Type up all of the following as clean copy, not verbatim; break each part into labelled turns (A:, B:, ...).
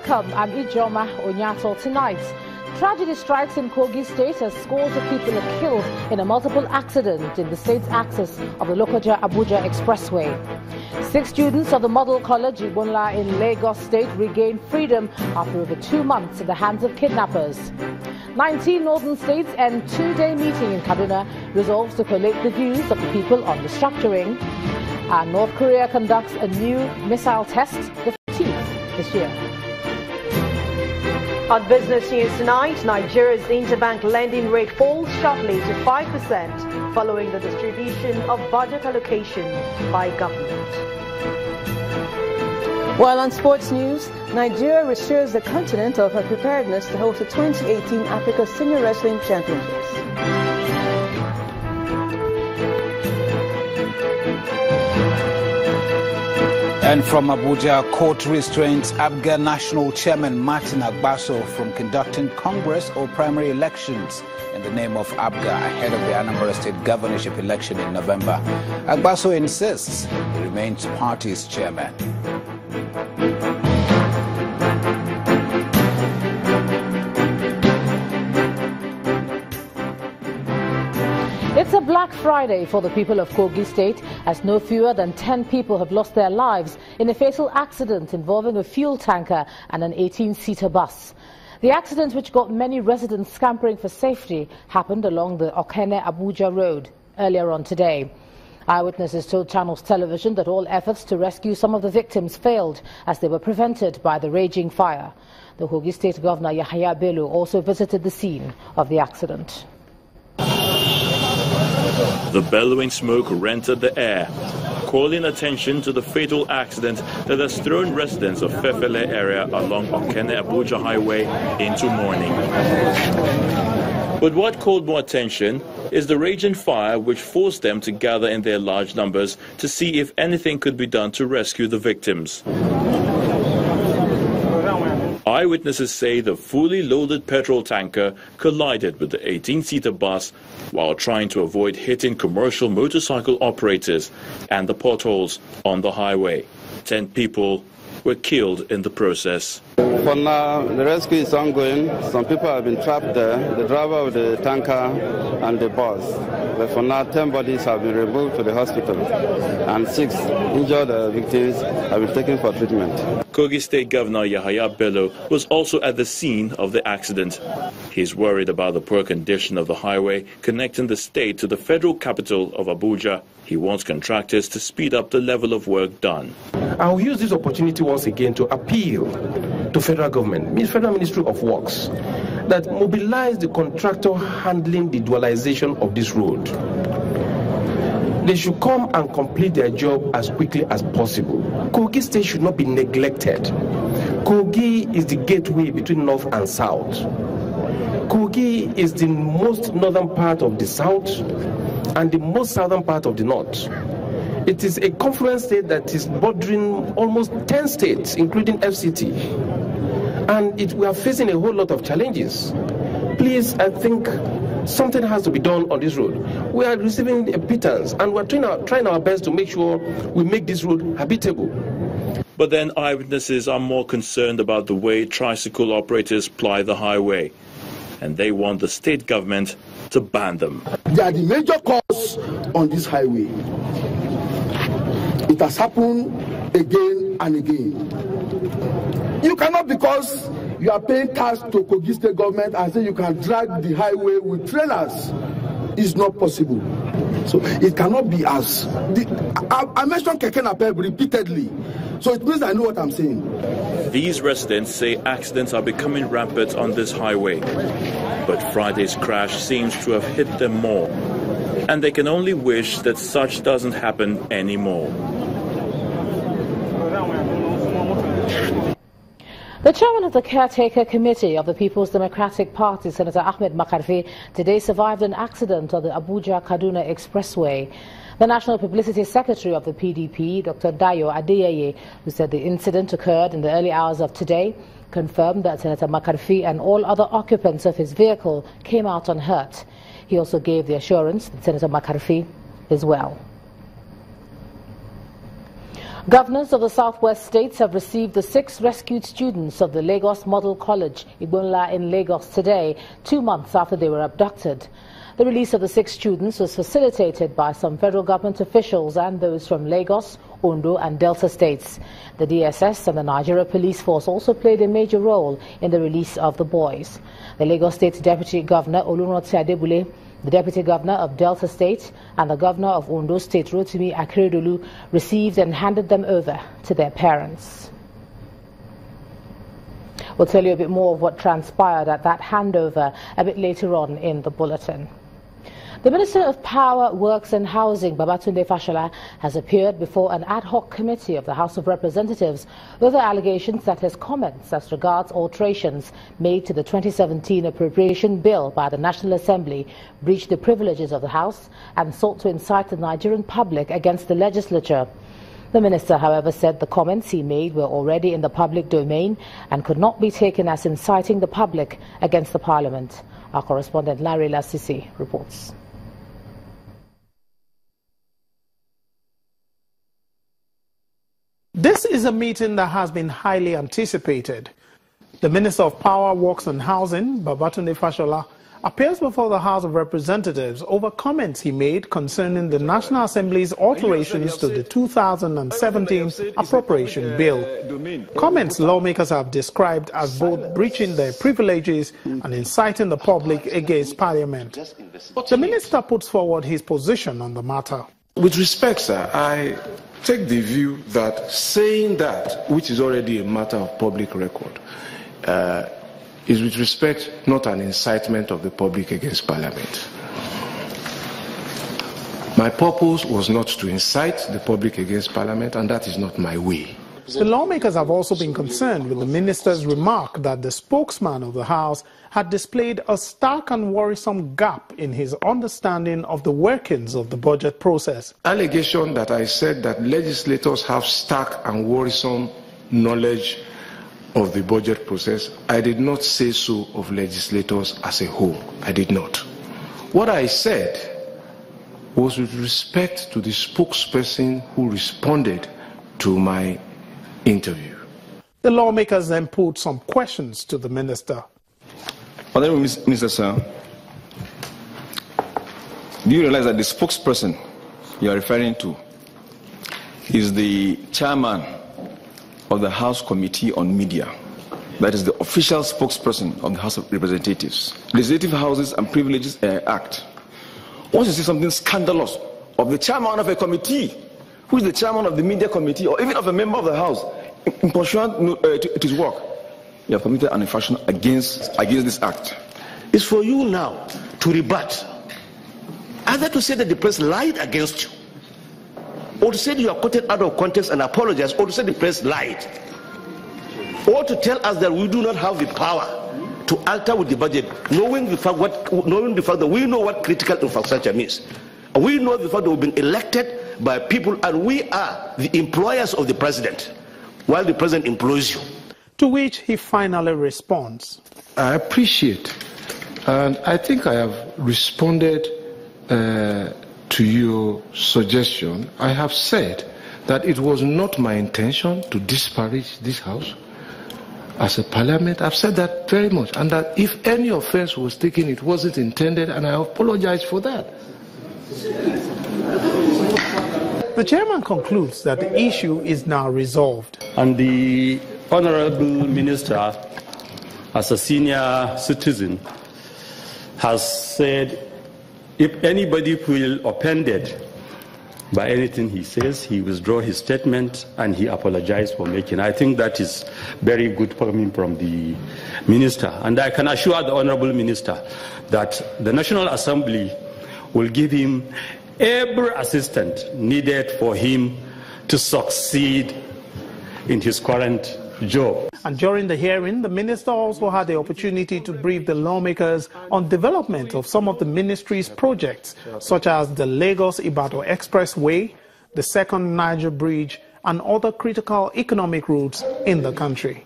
A: Welcome, I'm Ijoma Onyato. Tonight, tragedy strikes in Kogi State as scores of people are killed in a multiple accident in the state's axis of the Lokoja-Abuja Expressway. 6 students of the Model College Ibonla in Lagos State regained freedom after over 2 months in the hands of kidnappers. 19 northern states and 2-day meeting in Kaduna resolves to collate the views of the people on restructuring. And North Korea conducts a new missile test, the 15th this year.
B: On business news tonight, Nigeria's interbank lending rate falls sharply to 5% following the distribution of budget allocation by government.
C: While on sports news, Nigeria reassures the continent of her preparedness to host the 2018 Africa Senior Wrestling Championships.
D: And from Abuja, court restrains ABGA National Chairman Martin Agbaso from conducting Congress or primary elections in the name of ABGA ahead of the Anambra State governorship election in November. Agbaso insists he remains party's chairman.
A: It's a Black Friday for the people of Kogi State, as no fewer than 10 people have lost their lives in a fatal accident involving a fuel tanker and an 18-seater bus. The accident, which got many residents scampering for safety, happened along the Okene-Abuja road earlier on today. Eyewitnesses told Channels Television that all efforts to rescue some of the victims failed as they were prevented by the raging fire. The Kogi State Governor Yahaya Bello also visited the scene of the accident.
E: The bellowing smoke rented the air, calling attention to the fatal accident that has thrown residents of Fefele area along Okene-Abuja Highway into mourning. But what called more attention is the raging fire, which forced them to gather in their large numbers to see if anything could be done to rescue the victims. Eyewitnesses say the fully loaded petrol tanker collided with the 18-seater bus while trying to avoid hitting commercial motorcycle operators and the potholes on the highway. 10 people were killed in the process.
F: For now, the rescue is ongoing. Some people have been trapped there, the driver of the tanker and the bus. But for now, 10 bodies have been removed to the hospital, and 6 injured victims have been taken for treatment.
E: Kogi State Governor Yahaya Bello was also at the scene of the accident. He's worried about the poor condition of the highway connecting the state to the federal capital of Abuja. He wants contractors to speed up the level of work done.
G: I will use this opportunity once again to appeal to federal government, Federal Ministry of Works, that mobilize the contractor handling the dualization of this road. They should come and complete their job as quickly as possible. Kogi State should not be neglected. Kogi is the gateway between north and south. Kogi is the most northern part of the south and the most southern part of the north. It is a confluence state that is bordering almost 10 states, including FCT. And we are facing a whole lot of challenges. Please, I think something has to be done on this road. We are receiving a pittance, and we're trying our best to make sure we make this road habitable.
E: But then eyewitnesses are more concerned about the way tricycle operators ply the highway, and they want the state government to ban them.
H: They are the major cause on this highway. It has happened again and again. You cannot, because you are paying tax to Kogi State government, and say you can drag the highway with trailers. It's not possible. So it cannot be as... I mentioned Keke Napep repeatedly, so it means I know what I'm saying.
E: These residents say accidents are becoming rampant on this highway, but Friday's crash seems to have hit them more, and they can only wish that such doesn't happen anymore.
A: The chairman of the caretaker committee of the People's Democratic Party, Senator Ahmed Makarfi, today survived an accident on the Abuja-Kaduna Expressway. The National Publicity Secretary of the PDP, Dr. Dayo Adeyeye, who said the incident occurred in the early hours of today, confirmed that Senator Makarfi and all other occupants of his vehicle came out unhurt. He also gave the assurance that Senator Makarfi is well. Governors of the southwest states have received the 6 rescued students of the Lagos Model College, Igbonla in Lagos today, 2 months after they were abducted. The release of the 6 students was facilitated by some federal government officials and those from Lagos, Ondo and Delta states. The DSS and the Nigeria Police Force also played a major role in the release of the boys. The Lagos State Deputy Governor Olunroti Adebule, the Deputy Governor of Delta State and the Governor of Ondo State, Rotimi Akeredolu, received and handed them over to their parents. We'll tell you a bit more of what transpired at that handover a bit later on in the bulletin. The Minister of Power, Works and Housing, Babatunde Fashola, has appeared before an ad hoc committee of the House of Representatives over allegations that his comments as regards alterations made to the 2017 appropriation bill by the National Assembly breached the privileges of the House and sought to incite the Nigerian public against the legislature. The minister, however, said the comments he made were already in the public domain and could not be taken as inciting the public against the Parliament. Our correspondent Larry Lassisi reports.
I: This is a meeting that has been highly anticipated. The Minister of Power, Works and Housing, Babatunde Fashola, appears before the House of Representatives over comments he made concerning the National Assembly's alterations to the 2017 appropriation bill. Comments lawmakers have described as both breaching their privileges and inciting the public against Parliament. The minister puts forward his position on the matter.
G: With respect, sir, I take the view that saying that, which is already a matter of public record, is with respect not an incitement of the public against Parliament. My purpose was not to incite the public against Parliament, and that is not my way.
I: The lawmakers have also been concerned with the minister's remark that the spokesman of the House had displayed a stark and worrisome gap in his understanding of the workings of the budget process.
G: Allegation that I said that legislators have stark and worrisome knowledge of the budget process, I did not say so of legislators as a whole. I did not. What I said was with respect to the spokesperson who responded to my interview.
I: The lawmakers then put some questions to the minister.
J: Honorable Minister, sir, do you realize that the spokesperson you are referring to is the chairman of the House Committee on Media? That is the official spokesperson of the House of Representatives. Legislative Houses and Privileges Act. Once you see something scandalous of the chairman of a committee, who is the chairman of the media committee, or even of a member of the House, in pursuant to his work, you have committed an infraction against this act.
K: It's for you now to rebut, either to say that the press lied against you, or to say that you are quoted out of context and apologize, or to say the press lied, or to tell us that we do not have the power to alter with the budget, knowing the fact that we know what critical infrastructure means. We know the fact that we've been elected by people and we are the employers of the president, while the president employs you.
I: To which he finally responds.
G: I appreciate, and I think I have responded to your suggestion. I have said that it was not my intention to disparage this House as a parliament. I've said that very much, and that if any offense was taken, it wasn't intended, and I apologize for that.
I: The chairman concludes that the issue is now resolved.
L: And the Honorable Minister, as a senior citizen, has said if anybody will offended by anything he says, he withdraw his statement and he apologized for making. I think that is very good coming from the minister. And I can assure the Honorable Minister that the National Assembly will give him every assistance needed for him to succeed in his current job.
I: And during the hearing, the minister also had the opportunity to brief the lawmakers on development of some of the ministry's projects, such as the Lagos-Ibadan Expressway, the second Niger Bridge, and other critical economic routes in the country.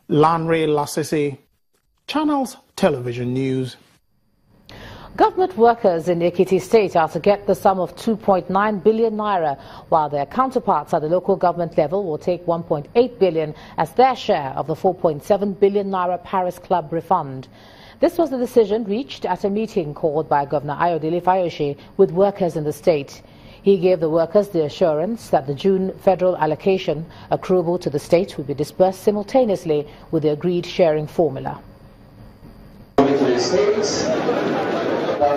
I: Lanre Lassese, Channels Television News.
A: Government workers in Cmtee State are to get the sum of 2.9 billion naira, while their counterparts at the local government level will take 1.8 billion as their share of the 4.7 billion naira Paris Club refund. This was the decision reached at a meeting called by Governor Ayodele Fayose with workers in the state. He gave the workers the assurance that the June federal allocation accruable to the state will be disbursed simultaneously with the agreed sharing formula.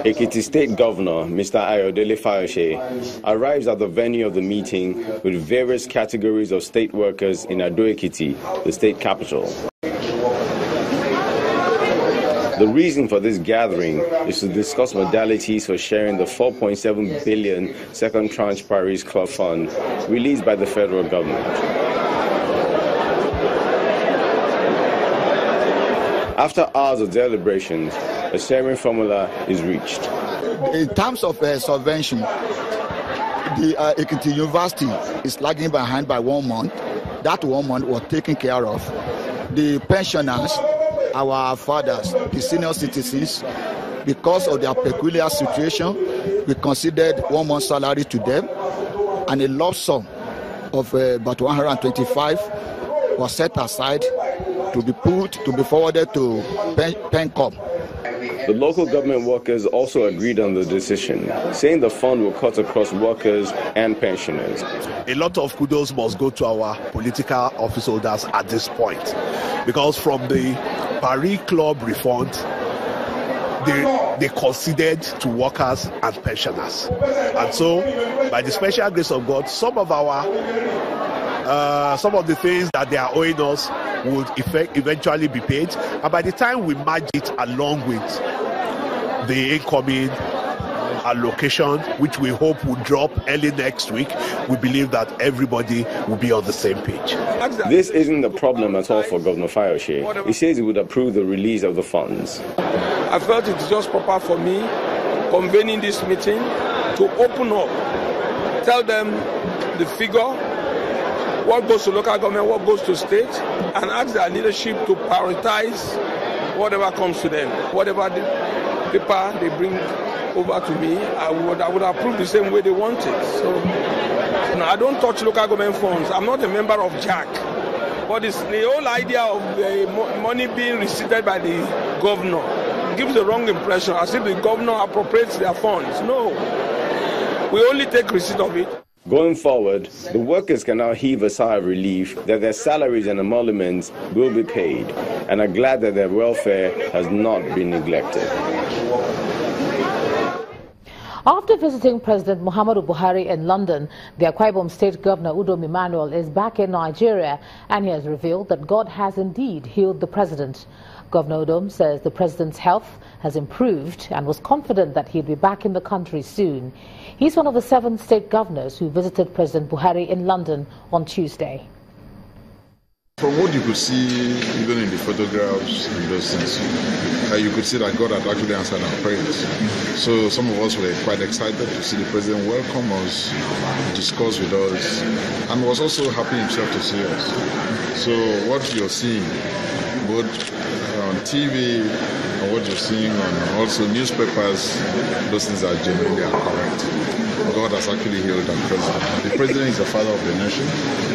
M: Cmtee State Governor Mr. Ayodele Fayose arrives at the venue of the meeting with various categories of state workers in Adhoc, the state capital. The reason for this gathering is to discuss modalities for sharing the 4.7 billion second tranche Paris Club fund released by the federal government. After hours of deliberations, a sharing formula is reached.
N: In terms of subvention, the Cmtee University is lagging behind by 1 month. That 1 month was taken care of. The pensioners, our fathers, the senior citizens, because of their peculiar situation, we considered 1 month's salary to them, and a lump sum of about 125 was set aside to be forwarded to PENCOM.
M: The local government workers also agreed on the decision, saying the fund will cut across workers and pensioners.
O: A lot of kudos must go to our political office holders at this point, because from the Paris Club refund, they considered to workers and pensioners. And so, by the special grace of God, some of the things that they are owing us would eventually be paid, and by the time we merge it along with the incoming allocation, which we hope will drop early next week, we believe that everybody will be on the same page.
M: This isn't a problem at all for Governor Fayose. He says he would approve the release of the funds.
P: I felt it is just proper for me convening this meeting to open up, tell them the figure, what goes to local government, what goes to state, and ask their leadership to prioritize whatever comes to them. Whatever the paper they bring over to me, I would approve the same way they want it. So I don't touch local government funds. I'm not a member of JAC. But it's the whole idea of the money being received by the governor gives the wrong impression, as if the governor appropriates their funds. No. We only take receipt of it.
M: Going forward, the workers can now heave a sigh of relief that their salaries and emoluments will be paid, and are glad that their welfare has not been neglected.
A: After visiting President Muhammadu Buhari in London, the Akwa Ibom State Governor Udom Emmanuel is back in Nigeria, and he has revealed that God has indeed healed the president. Governor Udom says the president's health has improved and was confident that he'd be back in the country soon. He's one of the 7 state governors who visited President Buhari in London on Tuesday.
Q: From what you could see, even in the photographs and those things, you could see that God had actually answered our prayers. So some of us were quite excited to see the president welcome us, discuss with us, and was also happy himself to see us. So what you're seeing, both on TV and what you're seeing on also newspapers, those things are genuinely correct. God has actually healed our president. The president is the father of the nation.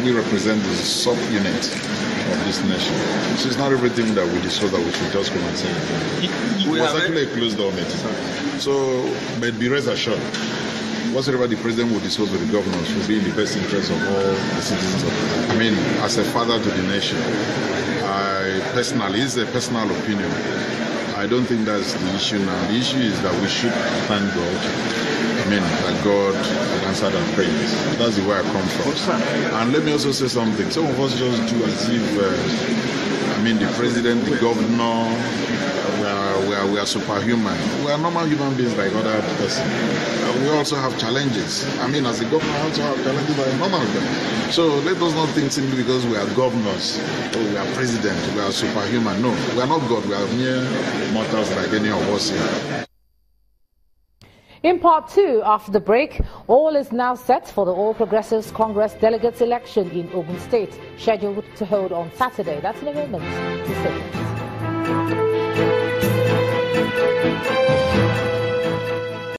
Q: We represent the subunit of this nation. So it's not everything that we discuss that we should just come and say. It was actually a closed door meeting. So, but be rest assured, whatever the president will discuss with the governors will be in the best interest of all the citizens of the I mean, as a father to the nation, it's a personal opinion. I don't think that's the issue now. The issue is that we should thank God. That God answered our prayers. That's the way I come from. And let me also say something. Some of us just do as if, the president, the governor, we are superhuman. We are normal human beings like other persons. We also have challenges. As a governor, I also have challenges like normal people. So let us not think simply because we are governors, or we are president, we are superhuman. No, we are not God. We are mere mortals like any of us here.
A: In part 2, after the break, all is now set for the All Progressives Congress delegates election in Ogun State, scheduled to hold on Saturday. That's in a moment.